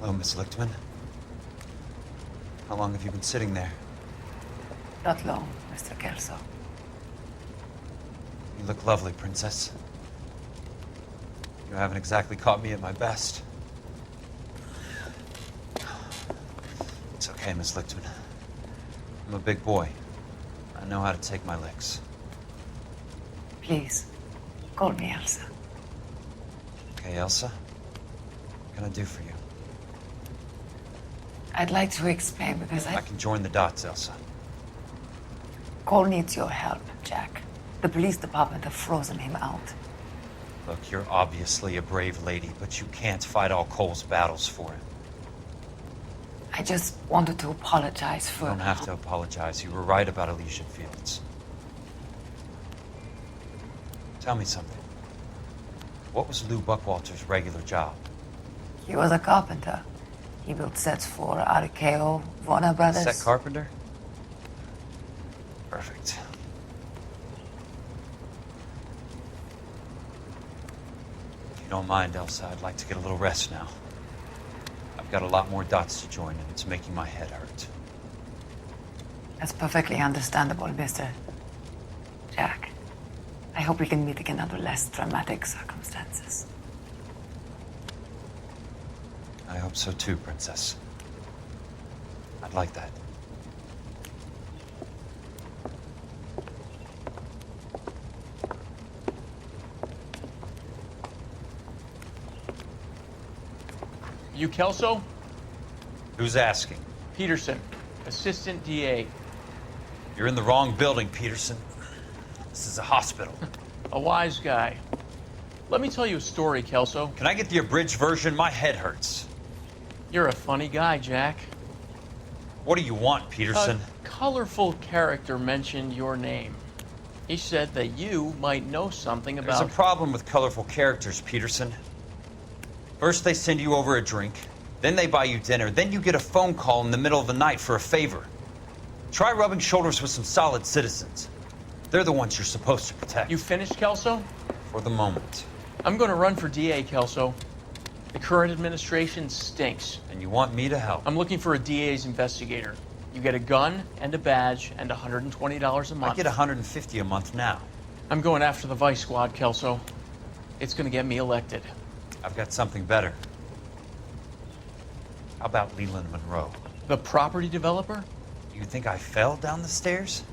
Hello, Miss Lichtman. How long have you been sitting there? Not long, Mr. Kelso. You look lovely, Princess. You haven't exactly caught me at my best. It's okay, Miss Lichtman. I'm a big boy. I know how to take my licks. Please, call me Elsa. Okay, Elsa? What can I do for you? I'd like to explain because I can join the dots, Elsa. Cole needs your help, Jack. The police department have frozen him out. Look, you're obviously a brave lady, but you can't fight all Cole's battles for him. I just wanted to apologize for... You don't have to apologize. You were right about Elysian Fields. Tell me something. What was Lou Buckwalter's regular job? He was a carpenter. He built sets for RKO, Warner Brothers. Set carpenter? Perfect. If you don't mind, Elsa, I'd like to get a little rest now. I've got a lot more dots to join, and it's making my head hurt. That's perfectly understandable, Mr. Jack. I hope we can meet again under less dramatic circumstances. I hope so too, Princess. I'd like that. You Kelso? Who's asking? Peterson, Assistant DA. You're in the wrong building, Peterson. This is a hospital. A wise guy. Let me tell you a story, Kelso. Can I get the abridged version? My head hurts. You're a funny guy, Jack. What do you want, Peterson? A colorful character mentioned your name. He said that you might know something about... There's a problem with colorful characters, Peterson. First they send you over a drink, then they buy you dinner, then you get a phone call in the middle of the night for a favor. Try rubbing shoulders with some solid citizens. They're the ones you're supposed to protect. You finished, Kelso? For the moment. I'm going to run for DA, Kelso. The current administration stinks. And you want me to help? I'm looking for a DA's investigator. You get a gun and a badge and $120 a month. I get $150 a month now. I'm going after the Vice Squad, Kelso. It's going to get me elected. I've got something better. How about Leland Monroe? The property developer? You think I fell down the stairs?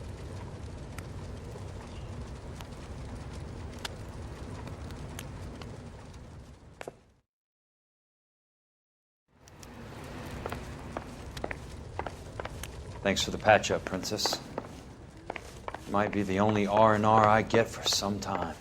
Thanks for the patch-up, Princess. Might be the only R&R I get for some time.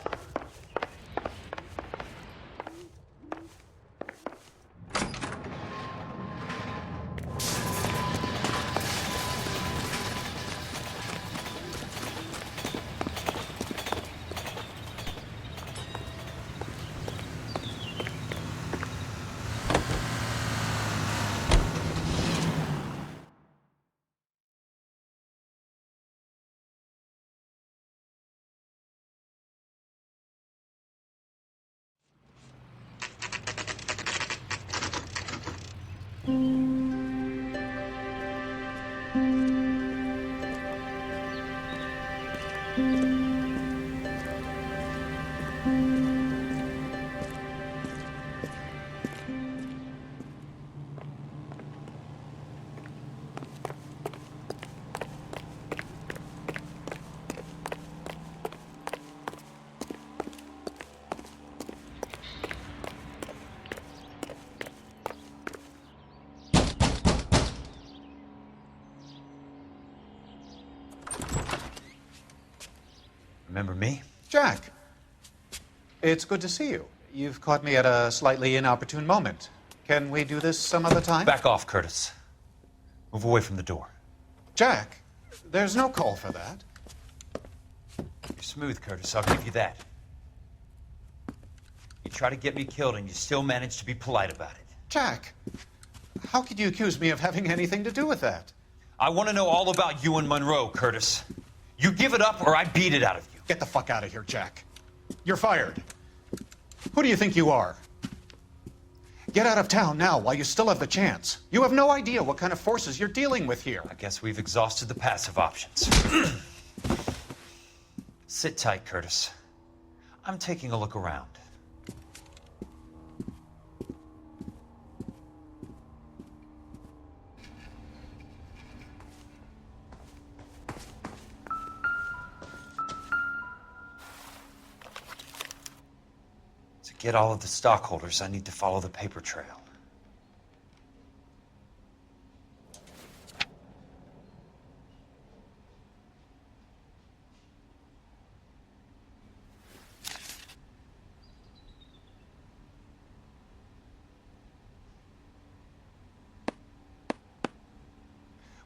Remember me? Jack, it's good to see you. You've caught me at a slightly inopportune moment. Can we do this some other time? Back off, Curtis. Move away from the door. Jack, there's no call for that. You're smooth, Curtis. I'll give you that. You try to get me killed and you still manage to be polite about it. Jack, how could you accuse me of having anything to do with that? I want to know all about you and Monroe, Curtis. You give it up or I beat it out of you. Get the fuck out of here, Jack. You're fired. Who do you think you are? Get out of town now while you still have the chance. You have no idea what kind of forces you're dealing with here. I guess we've exhausted the passive options. Sit tight, Curtis. I'm taking a look around. To get all of the stockholders, I need to follow the paper trail.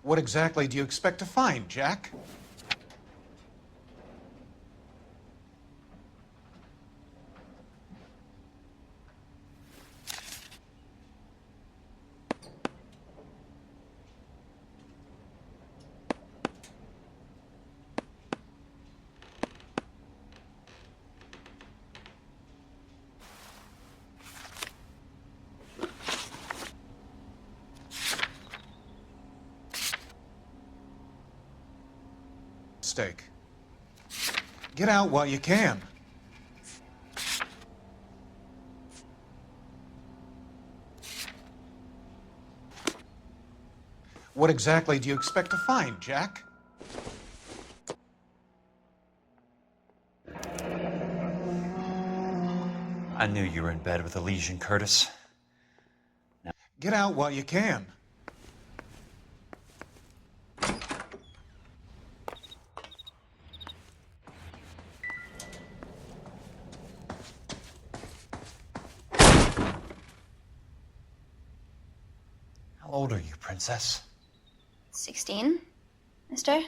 What exactly do you expect to find, Jack? Mistake. Get out while you can. What exactly do you expect to find, Jack? I knew you were in bed with a lesion, Curtis. Get out while you can. How old are you, Princess? 16, mister?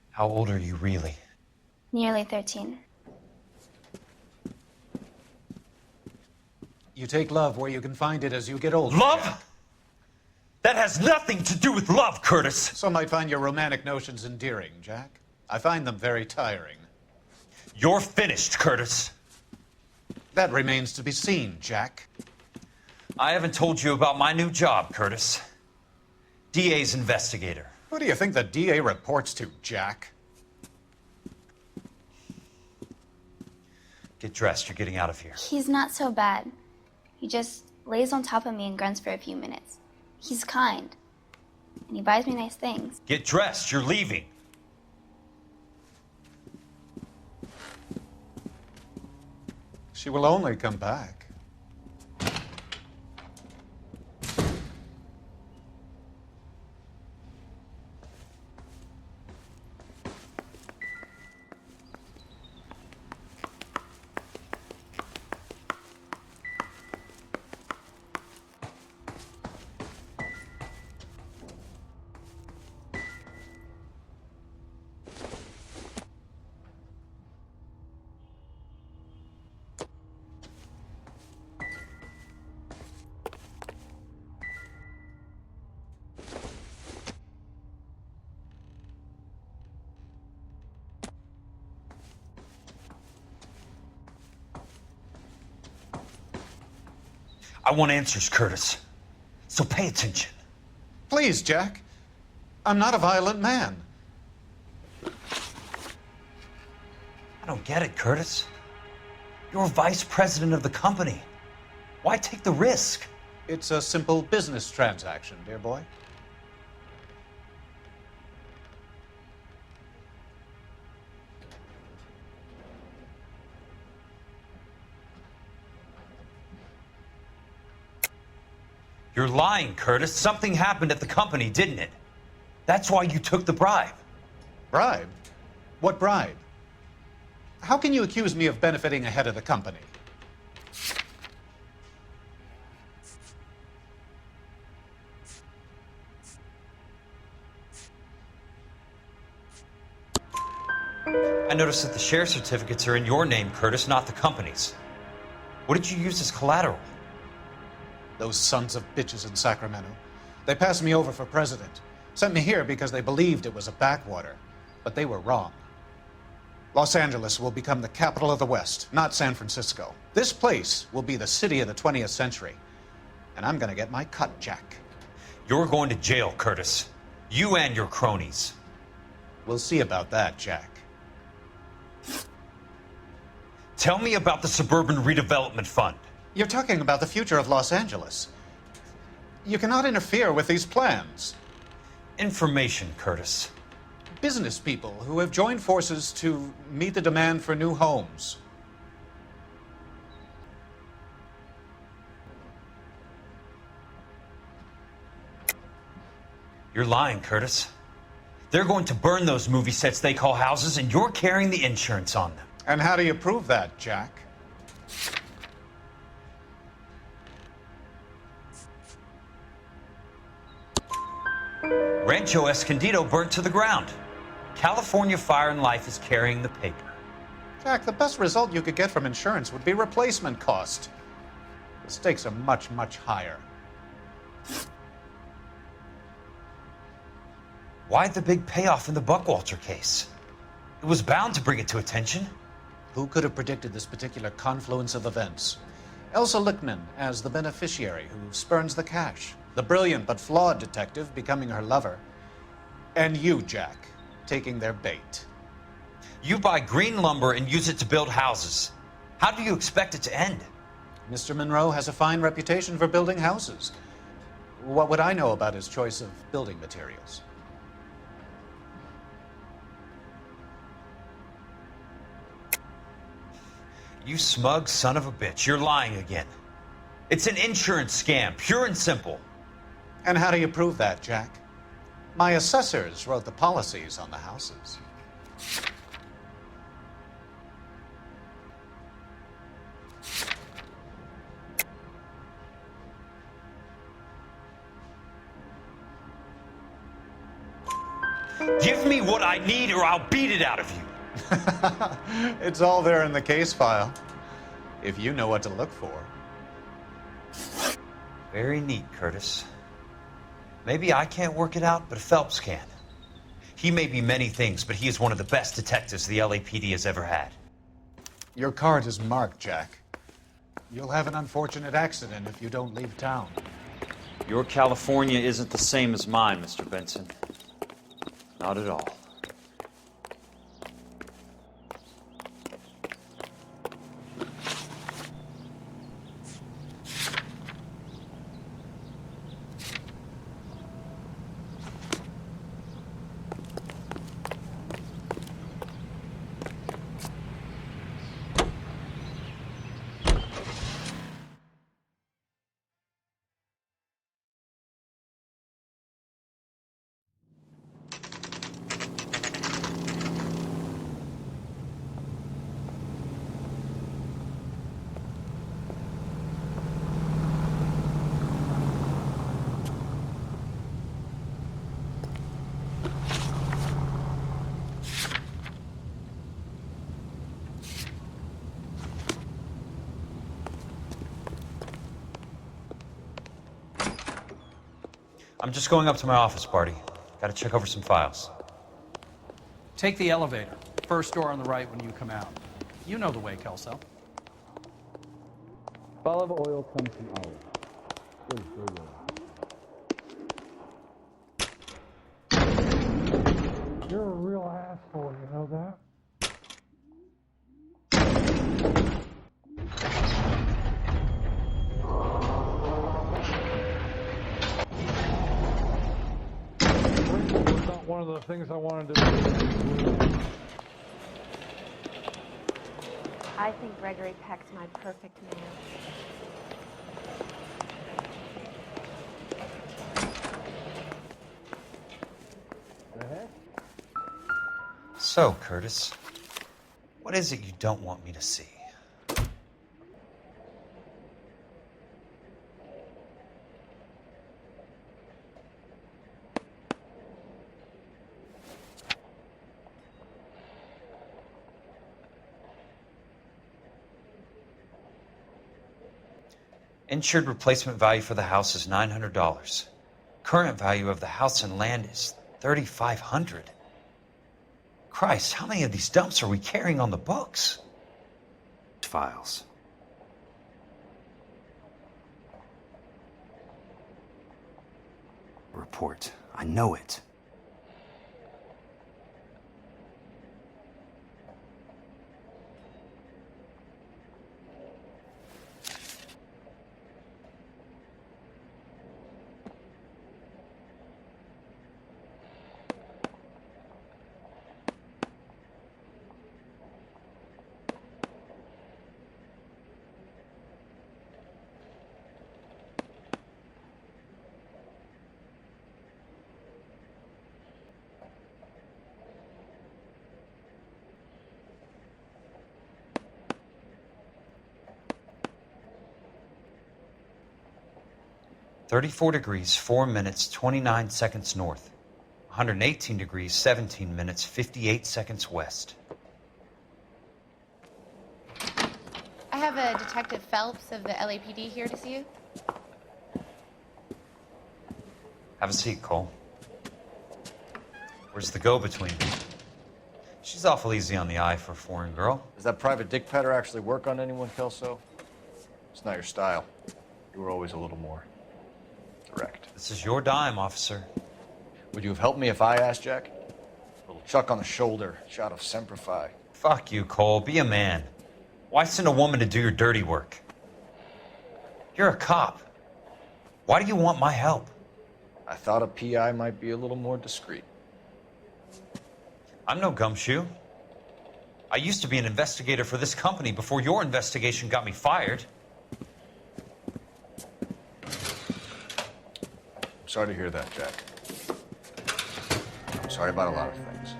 How old are you really? Nearly 13. You take love where you can find it as you get older. Love? Jack. That has nothing to do with love, Curtis! Some might find your romantic notions endearing, Jack. I find them very tiring. You're finished, Curtis. That remains to be seen, Jack. I haven't told you about my new job, Curtis. DA's investigator. Who do you think the DA reports to, Jack? Get dressed, you're getting out of here. He's not so bad. He just lays on top of me and grunts for a few minutes. He's kind. And he buys me nice things. Get dressed, you're leaving. She will only come back. I want answers, Curtis. So pay attention. Please, Jack. I'm not a violent man. I don't get it, Curtis. You're vice president of the company. Why take the risk? It's a simple business transaction, dear boy. You're lying, Curtis. Something happened at the company, didn't it? That's why you took the bribe. Bribe? What bribe? How can you accuse me of benefiting ahead of the company? I noticed that the share certificates are in your name, Curtis, not the company's. What did you use as collateral? Those sons of bitches in Sacramento. They passed me over for president. Sent me here because they believed it was a backwater. But they were wrong. Los Angeles will become the capital of the West, not San Francisco. This place will be the city of the 20th century. And I'm gonna get my cut, Jack. You're going to jail, Curtis. You and your cronies. We'll see about that, Jack. Tell me about the Suburban Redevelopment Fund. You're talking about the future of Los Angeles. You cannot interfere with these plans. Information, Curtis. Business people who have joined forces to meet the demand for new homes. You're lying, Curtis. They're going to burn those movie sets they call houses, and you're carrying the insurance on them. And how do you prove that, Jack? Rancho Escondido burnt to the ground. California Fire and Life is carrying the paper. Jack, the best result you could get from insurance would be replacement cost. The stakes are much, much higher. Why the big payoff in the Buckwalter case? It was bound to bring it to attention. Who could have predicted this particular confluence of events? Elsa Lichtman as the beneficiary who spurns the cash. The brilliant but flawed detective becoming her lover. And you, Jack, taking their bait. You buy green lumber and use it to build houses. How do you expect it to end? Mr. Monroe has a fine reputation for building houses. What would I know about his choice of building materials? You smug son of a bitch, you're lying again. It's an insurance scam, pure and simple. And how do you prove that, Jack? My assessors wrote the policies on the houses. Give me what I need or I'll beat it out of you. It's all there in the case file, if you know what to look for. Very neat, Curtis. Maybe I can't work it out, but Phelps can. He may be many things, but he is one of the best detectives the LAPD has ever had. Your card is marked, Jack. You'll have an unfortunate accident if you don't leave town. Your California isn't the same as mine, Mr. Benson. Not at all. I'm just going up to my office, Barty. Gotta check over some files. Take the elevator. First door on the right when you come out. You know the way, Kelso. Olive oil comes from olive. Is very well. You're a real asshole, you know that? Was not one of the things I wanted to do. I think Gregory Peck's my perfect man. So, Curtis, what is it you don't want me to see? Insured replacement value for the house is $900. Current value of the house and land is $3,500. Christ, how many of these dumps are we carrying on the books? Files. Report. I know it. $34 4 minutes, 29 seconds north. 118 degrees, 17 minutes, 58 seconds west. I have a Detective Phelps of the LAPD here to see you. Have a seat, Cole. Where's the go-between? She's awful easy on the eye for a foreign girl. Does that private dick petter actually work on anyone, Kelso? It's not your style. You were always a little more direct. This is your dime, officer. Would you have helped me if I asked, Jack? A little chuck on the shoulder, shot of Semper Fi. Fuck you, Cole. Be a man. Why send a woman to do your dirty work? You're a cop. Why do you want my help? I thought a PI might be a little more discreet. I'm no gumshoe. I used to be an investigator for this company before your investigation got me fired. Sorry to hear that, Jack. I'm sorry about a lot of things.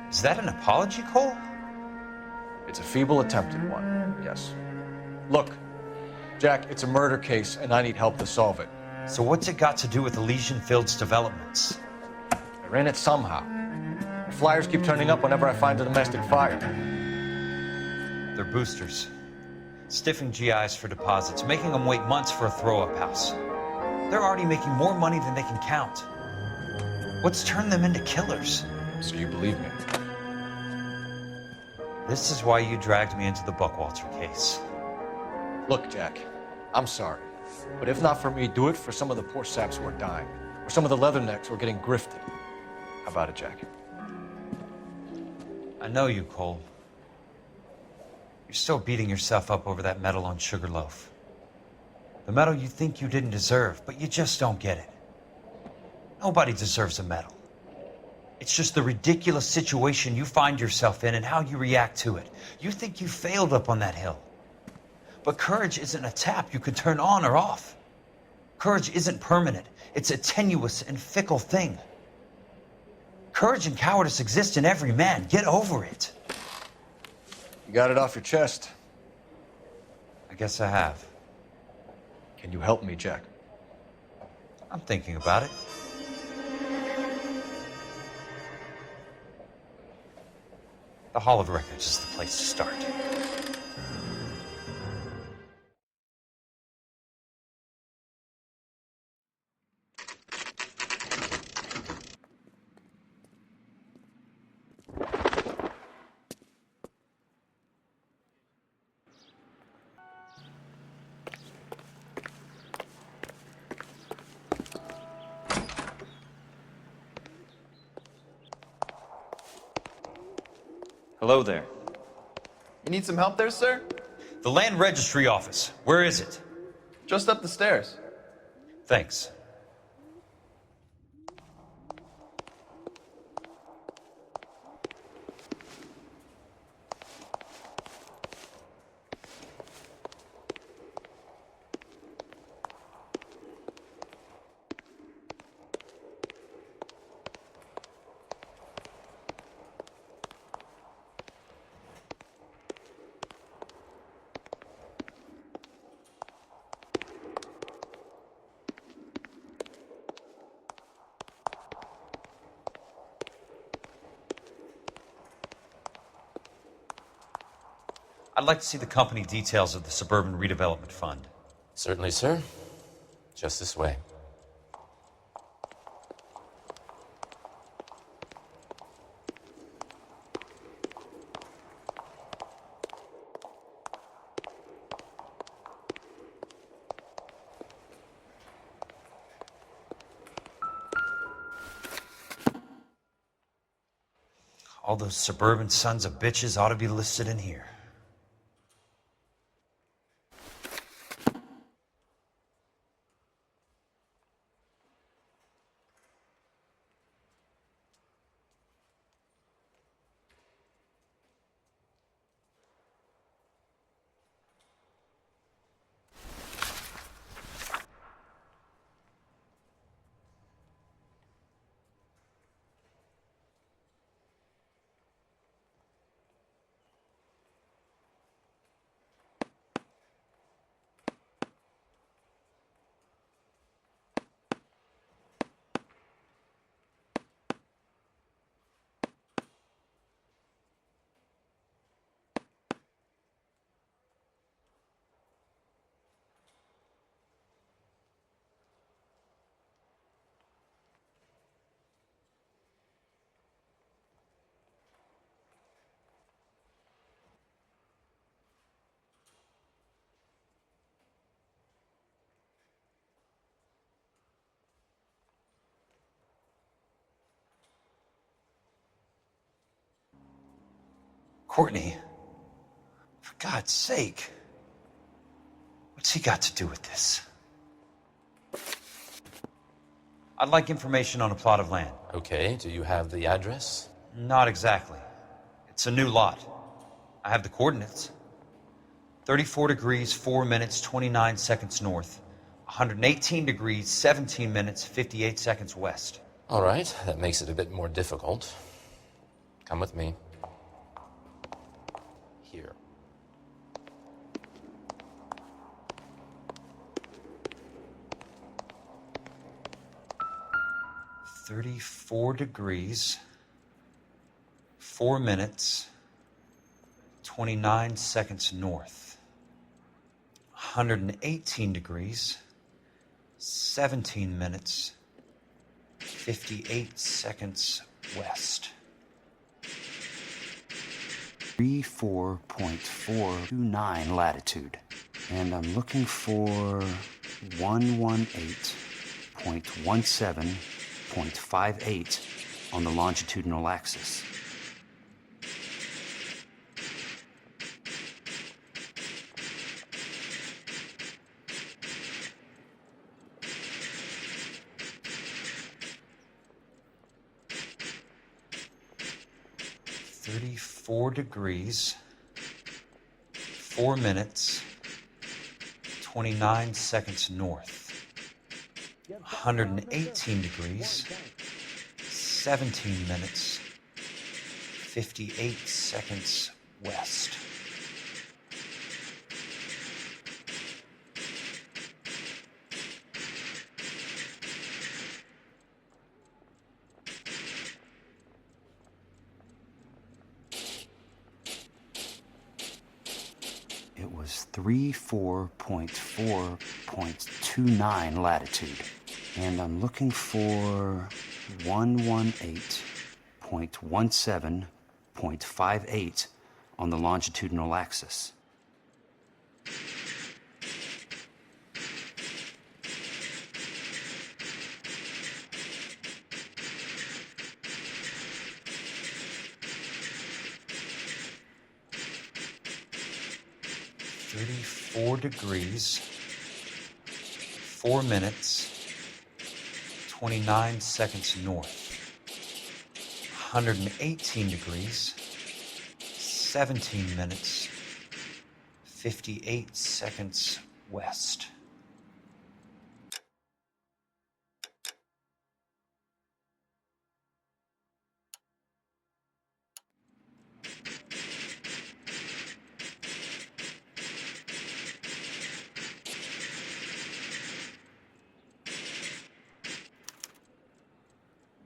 Is that an apology, Cole? It's a feeble attempted one, yes. Look, Jack, it's a murder case, and I need help to solve it. So what's it got to do with Elysian Fields developments? I ran it somehow. The flyers keep turning up whenever I find a domestic fire. They're boosters. Stiffing GIs for deposits, making them wait months for a throw-up house. They're already making more money than they can count. What's turned them into killers? So you believe me? This is why you dragged me into the Buckwalter case. Look, Jack, I'm sorry. But if not for me, do it for some of the poor saps who are dying. Or some of the leathernecks who are getting grifted. How about it, Jack? I know you, Cole. You're still beating yourself up over that medal on Sugarloaf. The medal you think you didn't deserve, but you just don't get it. Nobody deserves a medal. It's just the ridiculous situation you find yourself in and how you react to it. You think you failed up on that hill. But courage isn't a tap you can turn on or off. Courage isn't permanent. It's a tenuous and fickle thing. Courage and cowardice exist in every man. Get over it. You got it off your chest. I guess I have. Can you help me, Jack? I'm thinking about it. The Hall of Records is the place to start. Hello there. You need some help there, sir? The Land Registry Office. Where is it? Just up the stairs. Thanks. I'd like to see the company details of the Suburban Redevelopment Fund. Certainly, sir. Just this way. All those suburban sons of bitches ought to be listed in here. Courtney, for God's sake, what's he got to do with this? I'd like information on a plot of land. Okay, do you have the address? Not exactly. It's a new lot. I have the coordinates. 34 degrees, 4 minutes, 29 seconds north. 118 degrees, 17 minutes, 58 seconds west. All right, that makes it a bit more difficult. Come with me. Here. $34 degrees, 4 minutes, 29 seconds north. 118 degrees, 17 minutes, 58 seconds west. 34.429 latitude. And I'm looking for 118.17.58 on the longitudinal axis. $34 degrees, 4 minutes, 29 seconds north. 118 degrees, 17 minutes, 58 seconds west. It was 34.4.29 latitude. And I'm looking for 118.17.58 on the longitudinal axis. $34 degrees, 4 minutes, 29 seconds north. 118 degrees, 17 minutes, 58 seconds west.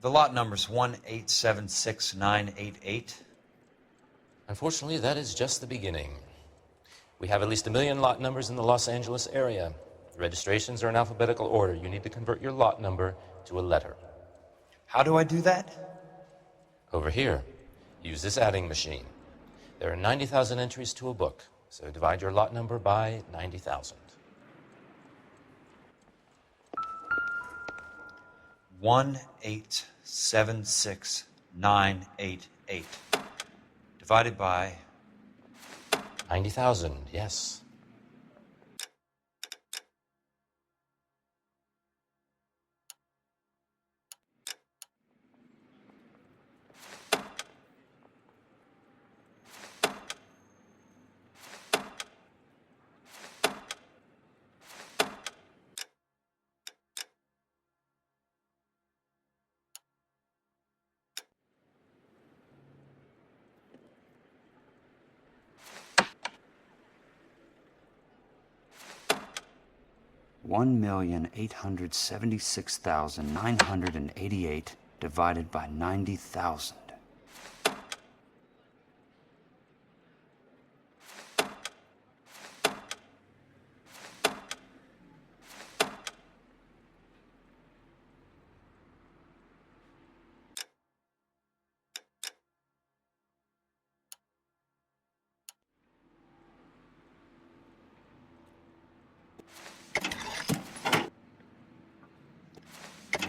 The lot number's 1876988. Unfortunately, that is just the beginning. We have at least 1 million lot numbers in the Los Angeles area. The registrations are in alphabetical order. You need to convert your lot number to a letter. How do I do that? Over here, use this adding machine. There are 90,000 entries to a book, so divide your lot number by 90,000. 1876988. divided by 90,000, yes. $1,876,988 divided by 90,000.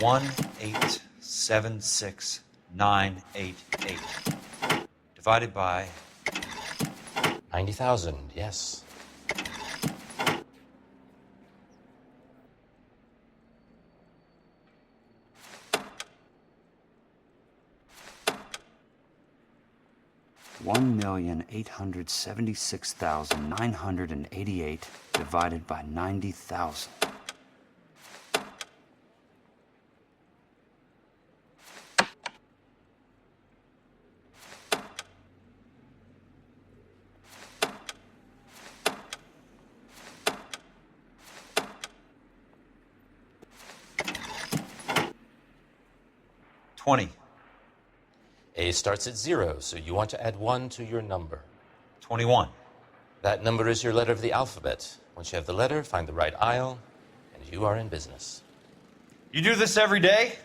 $1,876,988 divided by 90,000, yes. $1,876,988 divided by 90,000. $20. A starts at 0, so you want to add 1 to your number. 21. That number is your letter of the alphabet. Once you have the letter, find the right aisle, and you are in business. You do this every day?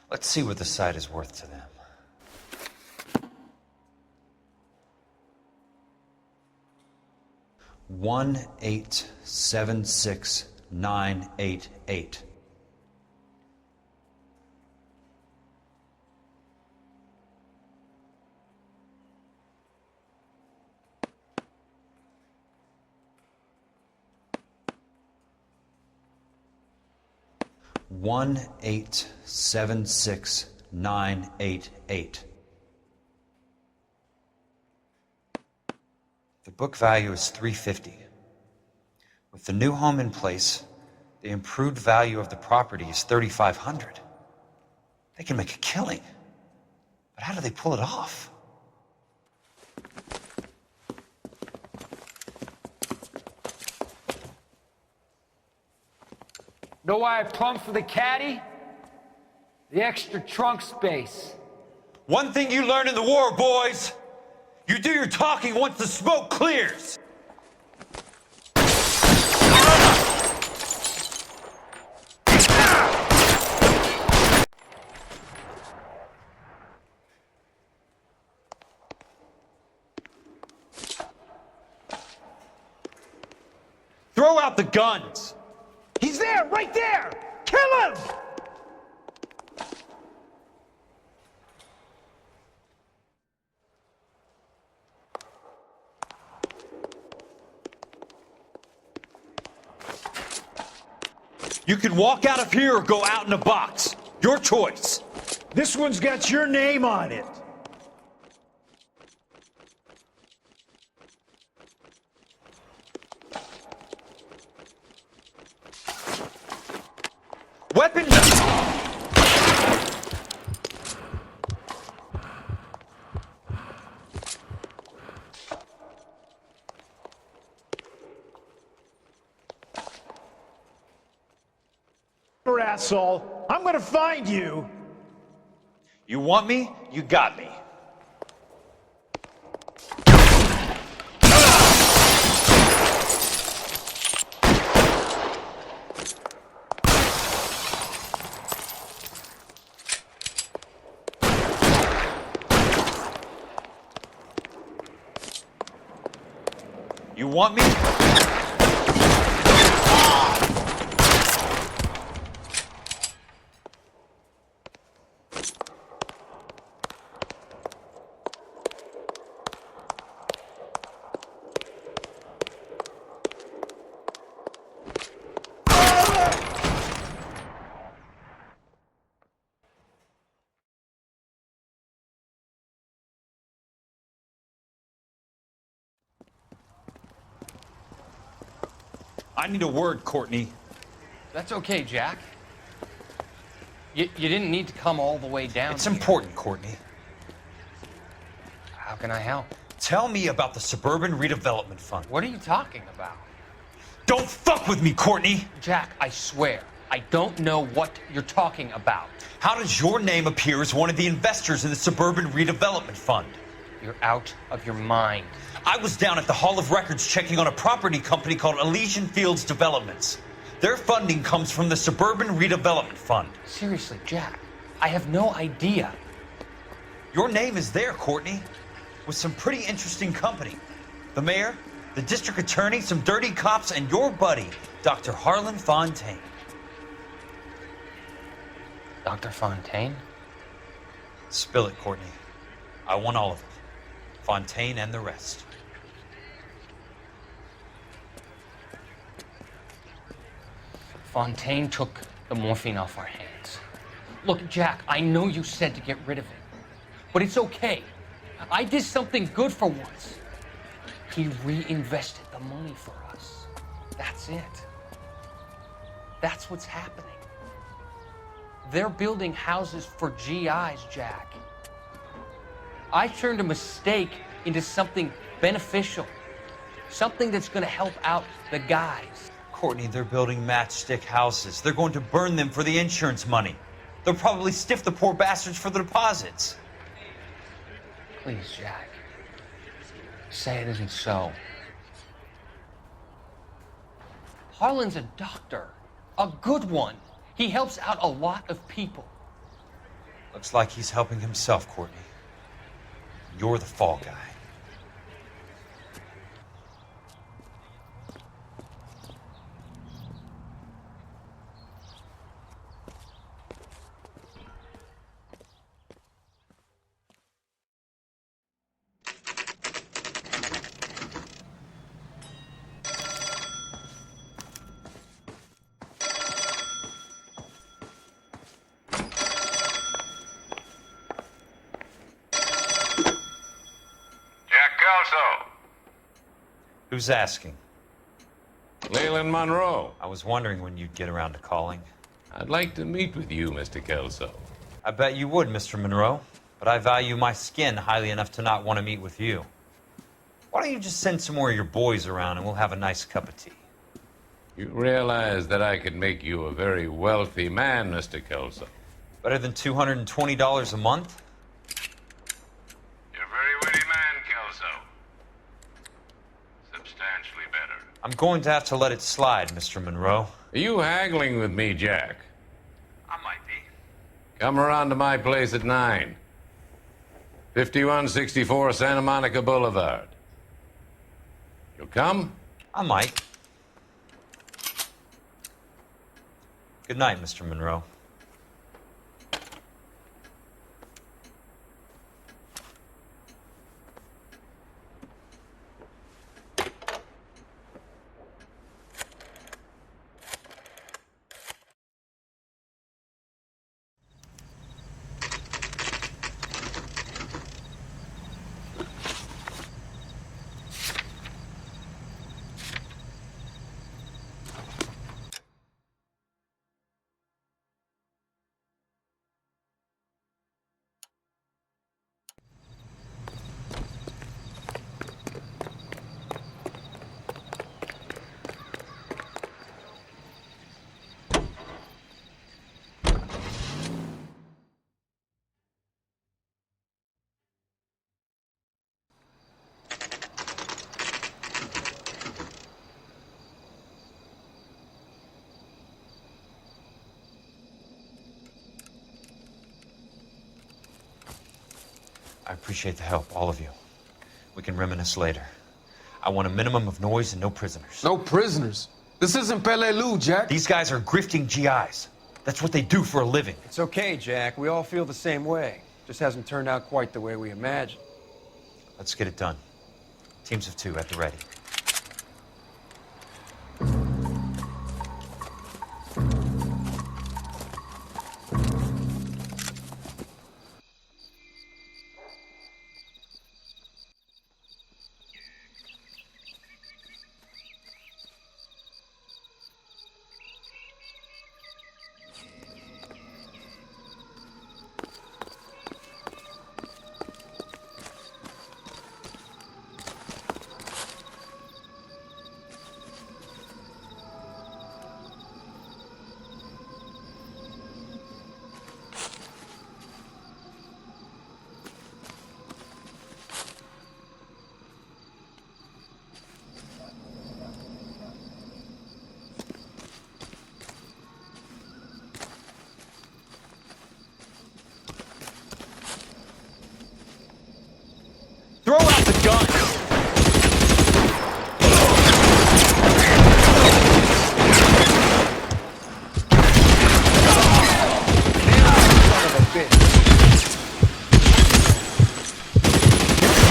Let's see what the site is worth to them. $1,876,988. $1,876,988. The book value is $350. With the new home in place, the improved value of the property is $3,500. They can make a killing. But how do they pull it off? Know why I plumbed for the caddy? The extra trunk space. One thing you learn in the war, boys. You do your talking once the smoke clears. Throw out the guns. He's there, right there! Kill him! You can walk out of here or go out in a box. Your choice. This one's got your name on it. Weapon. Asshole, I'm gonna find you. You want me? You got me. You want me? I need a word, Courtney. That's okay, Jack. You didn't need to come all the way down. It's important, Courtney. How can I help? Tell me about the Suburban Redevelopment Fund. What are you talking about? Don't fuck with me, Courtney! Jack, I swear, I don't know what you're talking about. How does your name appear as one of the investors in the Suburban Redevelopment Fund? You're out of your mind. I was down at the Hall of Records checking on a property company called Elysian Fields Developments. Their funding comes from the Suburban Redevelopment Fund. Seriously, Jack, I have no idea. Your name is there, Courtney, with some pretty interesting company. The mayor, the district attorney, some dirty cops, and your buddy, Dr. Harlan Fontaine. Dr. Fontaine? Spill it, Courtney. I want all of it. Fontaine and the rest. Fontaine took the morphine off our hands. Look, Jack, I know you said to get rid of it, but it's okay. I did something good for once. He reinvested the money for us. That's it. That's what's happening. They're building houses for GIs, Jack. I turned a mistake into something beneficial, something that's going to help out the guys. Courtney, they're building matchstick houses. They're going to burn them for the insurance money. They'll probably stiff the poor bastards for the deposits. Please, Jack. Say it isn't so. Harlan's a doctor. A good one. He helps out a lot of people. Looks like he's helping himself, Courtney. You're the fall guy. Who's asking? Leyland Monroe. I was wondering when you'd get around to calling. I'd like to meet with you, Mr. Kelso. I bet you would, Mr. Monroe. But I value my skin highly enough to not want to meet with you. Why don't you just send some more of your boys around and we'll have a nice cup of tea? You realize that I could make you a very wealthy man, Mr. Kelso. Better than $220 a month? You're a very witty man, Kelso. Substantially better. I'm going to have to let it slide, Mr. Monroe. Are you haggling with me, Jack? I might be. Come around to my place at 9. 5164 Santa Monica Boulevard. You'll come? I might. Good night, Mr. Monroe. I appreciate the help, all of you. We can reminisce later. I want a minimum of noise and no prisoners. No prisoners? This isn't Peleliu, Jack. These guys are grifting GIs. That's what they do for a living. It's okay, Jack. We all feel the same way. Just hasn't turned out quite the way we imagined. Let's get it done. Teams of 2 at the ready. Throw out the gun!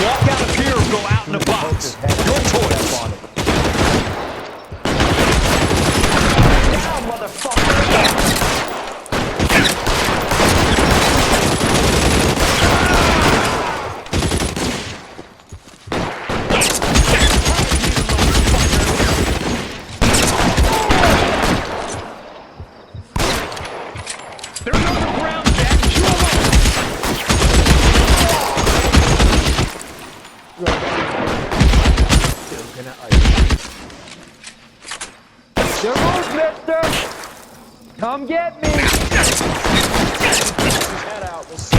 Walk out of here or go out in a box. Your choice. Down, motherfucker! Come get me! Head out. We'll see.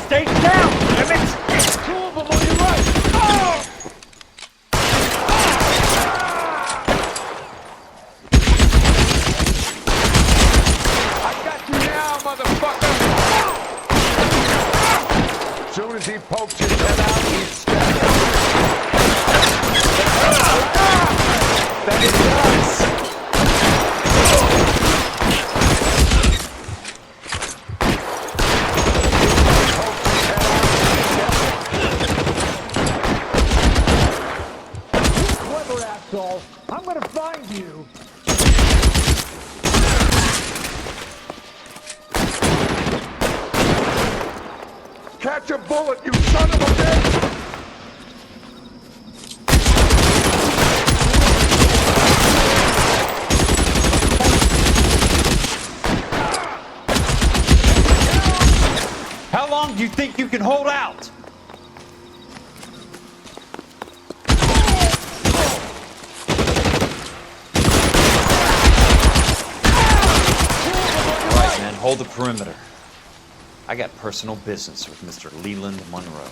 Stay down, damn it! Two of them on your right! I got you now, motherfucker! As soon as he pokes his head out, he's stabbed. That is nuts! Clever asshole! I'm gonna find you! Catch a bullet, you son of a bitch! How long long do you think you can hold out? All right, man, hold the perimeter. I got personal business with Mr. Leland Monroe.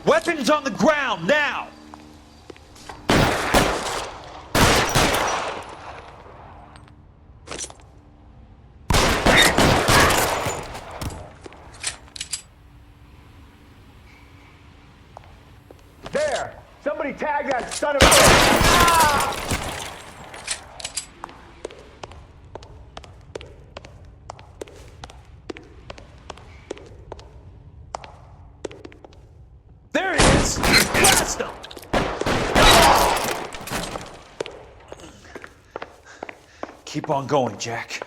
Weapons on the ground, now! There! Somebody tag that son of a... Ah! There it is! Blast him! Keep on going, Jack.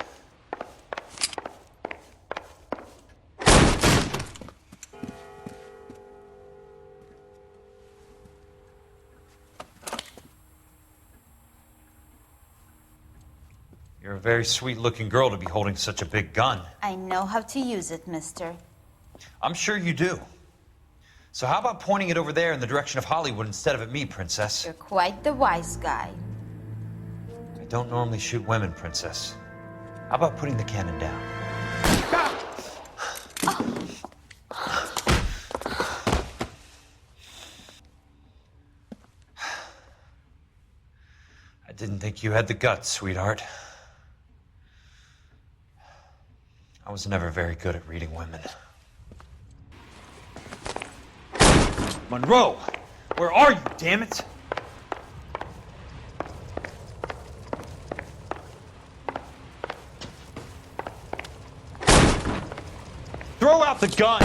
You're a very sweet-looking girl to be holding such a big gun. I know how to use it, mister. I'm sure you do. So how about pointing it over there in the direction of Hollywood instead of at me, Princess? You're quite the wise guy. I don't normally shoot women, Princess. How about putting the cannon down? I didn't think you had the guts, sweetheart. I was never very good at reading women. Monroe! Where are you, damn it? Throw out the gun!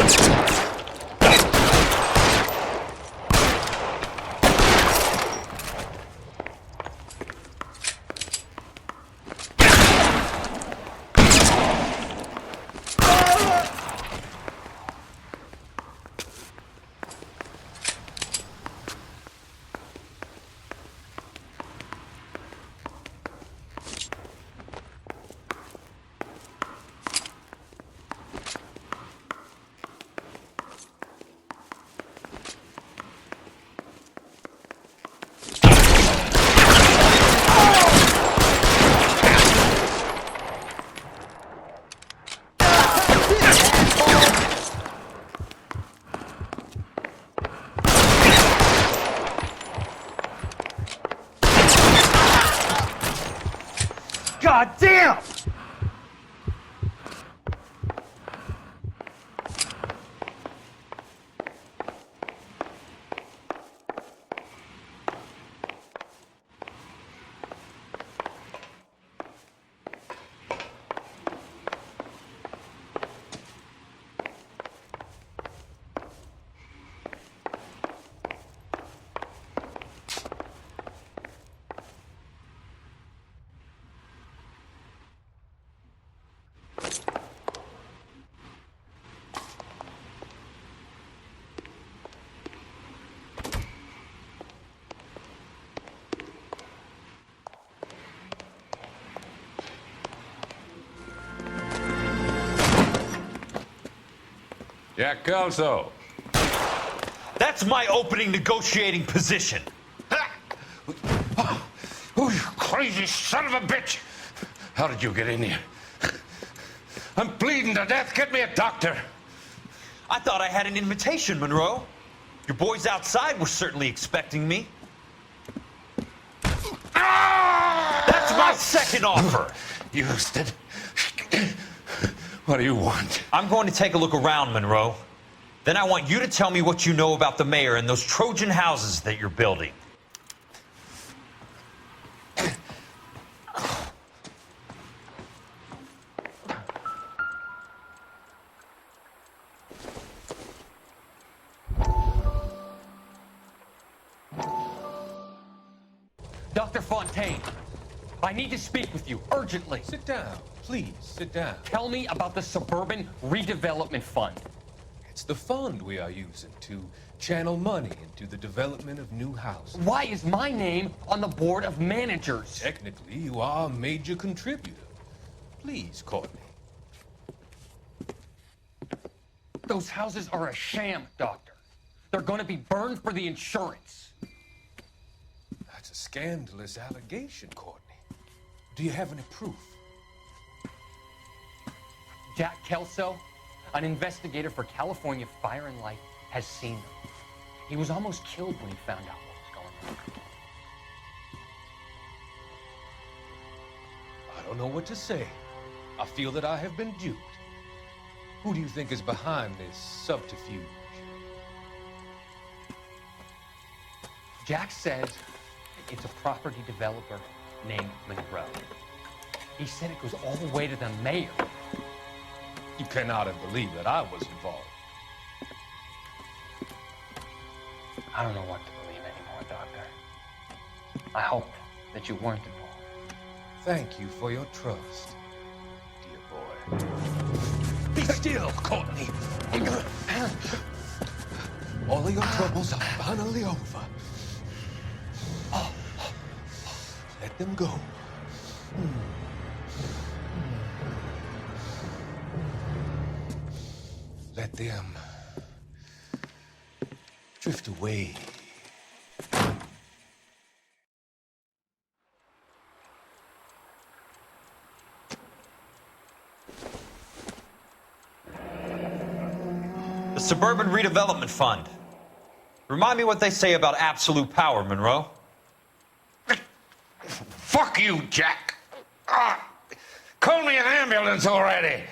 God damn! Jack Kelso. That's my opening negotiating position. Oh, you crazy son of a bitch! How did you get in here? I'm bleeding to death. Get me a doctor. I thought I had an invitation, Monroe. Your boys outside were certainly expecting me. That's my second offer. Houston. What do you want? I'm going to take a look around, Monroe. Then I want you to tell me what you know about the mayor and those Trojan houses that you're building. Dr. Fontaine, I need to speak with you urgently. Sit down. Please, sit down. Tell me about the Suburban Redevelopment Fund. It's the fund we are using to channel money into the development of new houses. Why is my name on the board of managers? Technically, you are a major contributor. Please, Courtney. Those houses are a sham, Doctor. They're going to be burned for the insurance. That's a scandalous allegation, Courtney. Do you have any proof? Jack Kelso, an investigator for California Fire and Life, has seen them. He was almost killed when he found out what was going on. I don't know what to say. I feel that I have been duped. Who do you think is behind this subterfuge? Jack says it's a property developer named Monroe. He said it goes all the way to the mayor. You cannot have believed that I was involved. I don't know what to believe anymore, Doctor. I hope that you weren't involved. Thank you for your trust, dear boy. Be still, Courtney. All of your troubles are finally over. Let them go. Let them drift away. The Suburban Redevelopment Fund. Remind me what they say about absolute power, Monroe. Fuck you, Jack. Call me an ambulance already.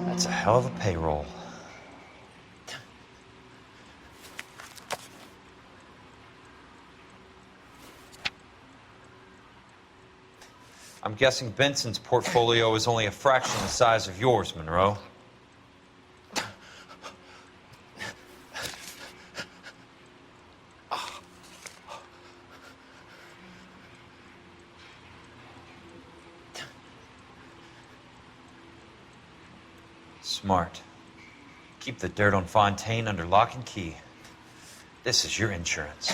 That's a hell of a payroll. I'm guessing Benson's portfolio is only a fraction the size of yours, Monroe. Smart. Keep the dirt on Fontaine under lock and key. This is your insurance.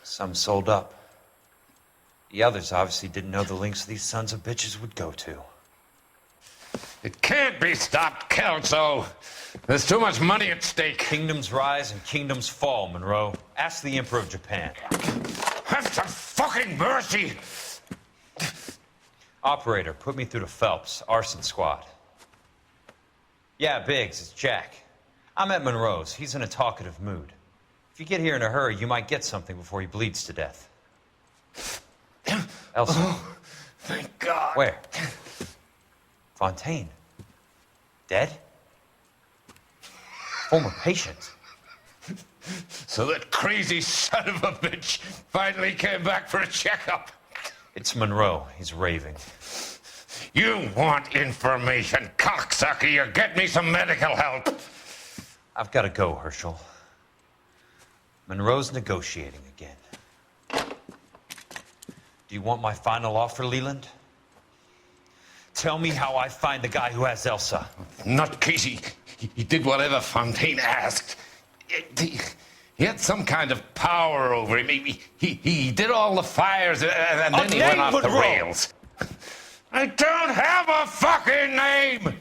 Some sold up. The others obviously didn't know the lengths these sons of bitches would go to. It can't be stopped, Kelso. There's too much money at stake. Kingdoms rise and kingdoms fall, Monroe. Ask the Emperor of Japan. Have some fucking mercy! Operator, put me through to Phelps, arson squad. Yeah, Biggs, it's Jack. I'm at Monroe's. He's in a talkative mood. If you get here in a hurry, you might get something before he bleeds to death. Elsa. Oh, thank God. Where? Fontaine. Dead? Former patient. So that crazy son of a bitch finally came back for a checkup. It's Monroe. He's raving. You want information, cocksucker. You get me some medical help. I've got to go, Herschel. Monroe's negotiating again. Do you want my final offer, Leland? Tell me how I find the guy who has Elsa. Nutcase, he did whatever Fontaine asked. He had some kind of power over him. He did all the fires, and then he went off the rails. I don't have a fucking name!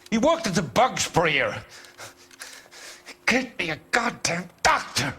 He worked as a bug sprayer. Get me a goddamn doctor!